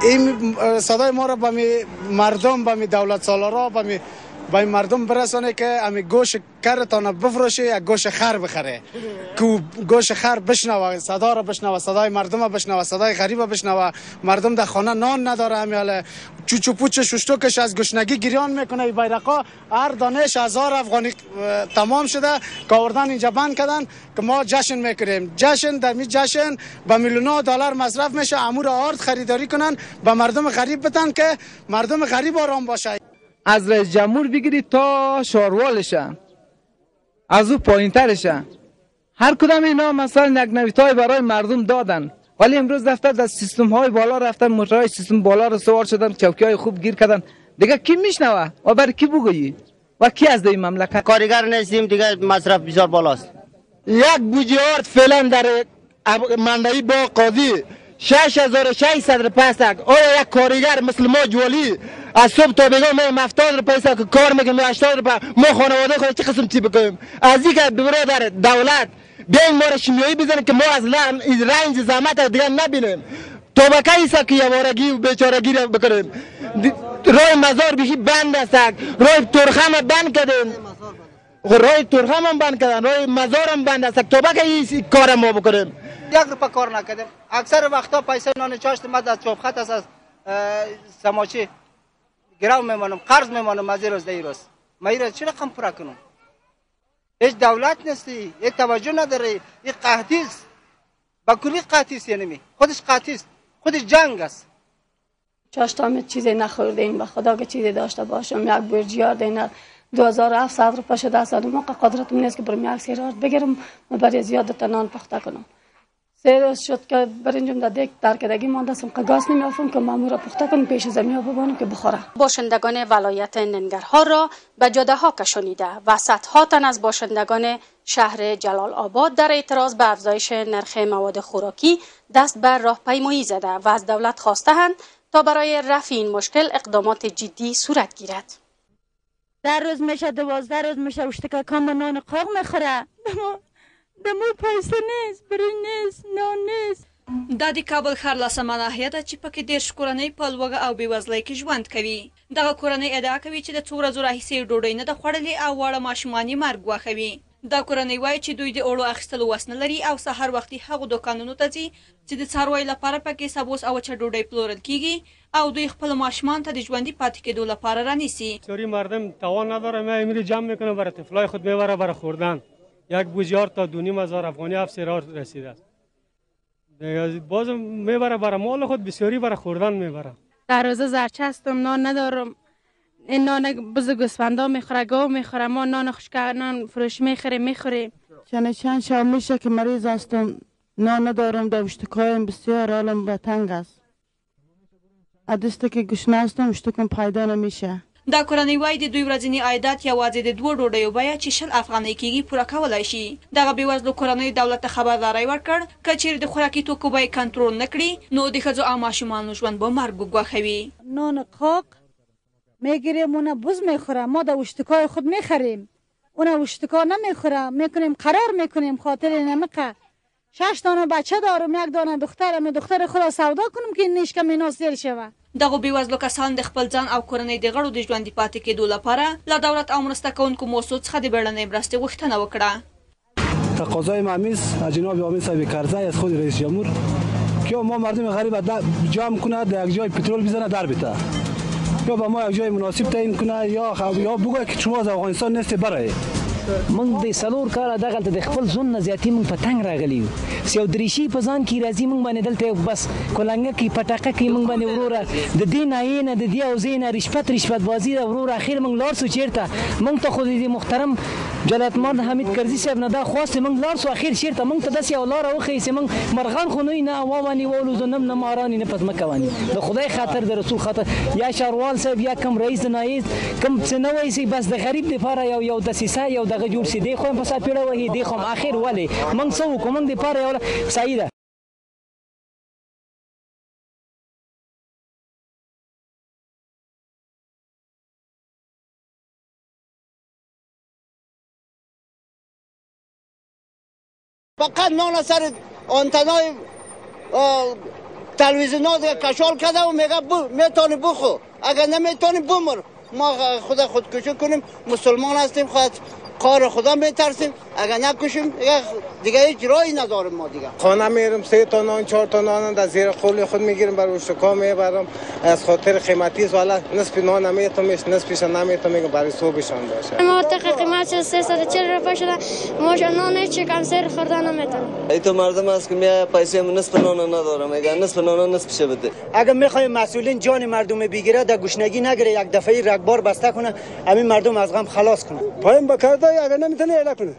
این صدای ما را به مردم، به دولت سالارا، به مردم برسانه که امی گوش کرتان بفروشه یا گوش خر بخره، که گوش خر بشنوه، صدا را بشنوه، صدای مردم را بشنوه، صدای غریب را بشنوه. مردم در خانه نان نداره، امیاله چوچو پوچ ششتوکش از گشنگی گریان میکنه. این بیرقا هر دانش 1000 افغانی تمام شده که آوردن اینجا بند کردن که ما جشن میکنیم. جشن در می جشن با میلیون دلار مصرف میشه، امور آرد خریداری کنن، به مردم غریب بدن که مردم غریب آرام باشه. از رئیس جمهور بگیرید تا شاروالشه، از او پایین ترشه، هر کدام اینا مثلا یک نویتای برای مردم دادن، ولی امروز رفتن در سیستم های بالا، رفتن موتورهای سیستم بالا رو سوار شدن، چوکی های خوب گیر کردن. دیگه کی میشنوه و برای کی بگویی و کی از این مملکت؟ کارگر نیستیم دیگه، مصرف بسیار بالاست. یک بوجه آرد فعلا در مندایی با قاضی 6600 روپیه است. آیا یک کارگر مثل ما جوالی از صبح تا بگاه ما 70 روپیه است که کار میکنیم، 80 روپیه ما خانواده خود چه قسم چی بکنیم؟ از این که برادر دولت بیاین ما را شیمیایی بزنیم که ما از رنج زحمت دیگه نبینیم. توبکه ایست که یوارگی و بیچارگی را بکنیم. راه مزار بیشی بند است، راه ترخم بند کردیم، راه ترخم هم بند کردن، راه مزار هم بند است. توبکه این کار ما بکنیم. 1 روپیه کار نکردیم. اکثر وقتا پیسه نان چاشت ما از چوب خط از سماچی گرام میمانم، قرض میمانم از این روز دیروز. ما این روز چی رقم پورا کنم؟ هیچ دولت نیستی، هیچ توجه نداره. این قحطی است، با کلی قحطی است، یعنی خودش قحطی است، خودش جنگ است. چاشتام چیزی نخوردیم، به خدا که چیزی داشته باشم. یک برجیار دینا 2700 روپیه شده است. اون موقع قدرتم نیست که برم یک سیرار بگیرم و برای زیادت نان پخته کنم. 3 روز شد که برنجم در دیگ درکدگی مانده سم که گاز نمیافم که مامور را پخته کنم پیش زمین ببانم که بخوره. باشندگان ولایت ننگرهار را به جاده ها کشانیده و صدها تن از باشندگان شهر جلال آباد در اعتراض به افزایش نرخ مواد خوراکی دست بر راهپیمایی زده و از دولت خواسته‌اند تا برای رفع این مشکل اقدامات جدی صورت گیرد. در روز میشه 12 روز میشه اشتکا کام نان قاق میخوره. دمو پیسه نیست، برای نیست، نان نیست. د کابل ښار لسمه ناحیه ده چې پکې 10 کورنۍ په لوږه او بېوزلۍ کې ژوند کوي. دغه کورنۍ ادعا کوي چې د څو ورځو راهیسې ډوډۍ نه ده خوړلې او واړه ماشومان یې مرګ ګواښوي. دا کورنۍ وایي چې دوی د اوړو اخیستلو وس نه لري او سهار وختي هغو دوکانونو ته ځي چې د څارویو لپاره پکې سبوس او وچه ډوډۍ پلورل کیږي او دوی خپل ماشومان ته د ژوندي پاتې کېدو لپاره رانیسي. بسیاری مردم توان نداره، میره جمع میکنه برای طفلای خود میبره برای خوردن. یک بوجیار تا 2500 افغانی 7 سیرار رسیده است. باز میبره برای مال خود، بسیاری برای خوردن میبره. در روزه زرچه هستم، نان ندارم. این نان بزرگ گوسفندا میخوره، گاو میخوره، ما نان خشک نان فروش میخوریم. چند شب میشه که مریض هستم، نان ندارم، در اشتکایم بسیار حالم به تنگ است. ادسته که گشنه هستم اشتکم پیدا نمیشه. دا کورنۍ وایي د دوی ورځنی عایدات یوازې د 2 ډوډیو بیه چې 60 افغانۍ کېږي پوره کولی شي. دغه بېوزلو کورنیو دولت ته خبرداری ورکړ که چیرې د خوراکي توکو بیې کنټرول نه کړي نو د ښځو او ماشومانو ژوند به مرګ وګواښوي. نان قاق میگیریم، اون بز میخوره، ما در اشتکای خود میخریم، اون اشتکا نمیخوره، میکنیم قرار میکنیم خاطر نمقه. 6 دانه بچه دارم، 1 دانه دخترم، دختر خود سودا کنم که نیش کم ناسیر شوه. دغه بېوزلو کسان د خپل ځان او کورنۍ د غړو د ژوندي پاتې کېدو لپاره له دولت او مرسته کوونکو موسسو څخه د بیړنۍ مرستې غوښتنه وکړه. تقاضای ممیز از جناب آمین صاحب کرزی از خود رئیس جمهور که ما مردم غریب جمع کنه، در یک جای پترول بزنه در بته، یا به ما یک جای مناسب تعیین کنه، یا بگه که شما از افغانستان نیست برای موږ د سلور کال دغلته د خپل ځون نه زیاتې موږ په تنګ راغلي یو. یو دریشي په ځان کې راځي موږ باندې دلته بس کولنګه کې پټاقه کې موږ باندې وروره د دې نایې نه د دې او زې نه رشوت بازي د وروره اخر موږ لاړ سو چیرته. موږ ته خو د محترم جلالتمند حمید کرزي صاحب نه دا خواست موږ لاړ سو اخر چیرته موږ ته داسې یو لاره وښیي چې موږ مرغان خو نه وواني والوزو نه مارانې نه په ځمکه واني. د خدای خاطر د رسول خاطر یا شاروال صاحب یا کم رئیس د نایې کم څه نه وایي بس د غریب لپاره یو دسیسه یو دغه جوړ سي دی خو په سات پیړه وهي دی خو اخر ولې موږ څه وکړو موږ لپاره یو صحیح ده. فقط نان سر آنتنای تلویزیون دیگه کشال کرده و میگه میتونی بخو، اگر نمیتونی بمر. ما خدا خودکشی کنیم، مسلمان هستیم، خود کار خدا میترسیم، اگر نکشیم دیگه هیچ راهی نداریم. ما دیگه خانه میرم 3 تا نان 4 تا نان در زیر قول خود میگیرم، بر اشتکا میبرم، از خاطر قیمتی است والا نصف نان نمیتونم، نصفش نمیتونم، میگم برای صبحشان باشه. ما تا قیمت 340 روپیه شده، ما نان هیچ کم سر خوردن نمیتونم. ای تو مردم است که می پیسه نصف نان ندارم، میگن نصف نان نصفش بده. اگر میخوای مسئولین جان مردم بگیره، در گشنگی نگیره، یک دفعه رگبار بسته کنه، همین مردم از غم خلاص کنه. پایم بکرده اگر نمیتونه اله کنه.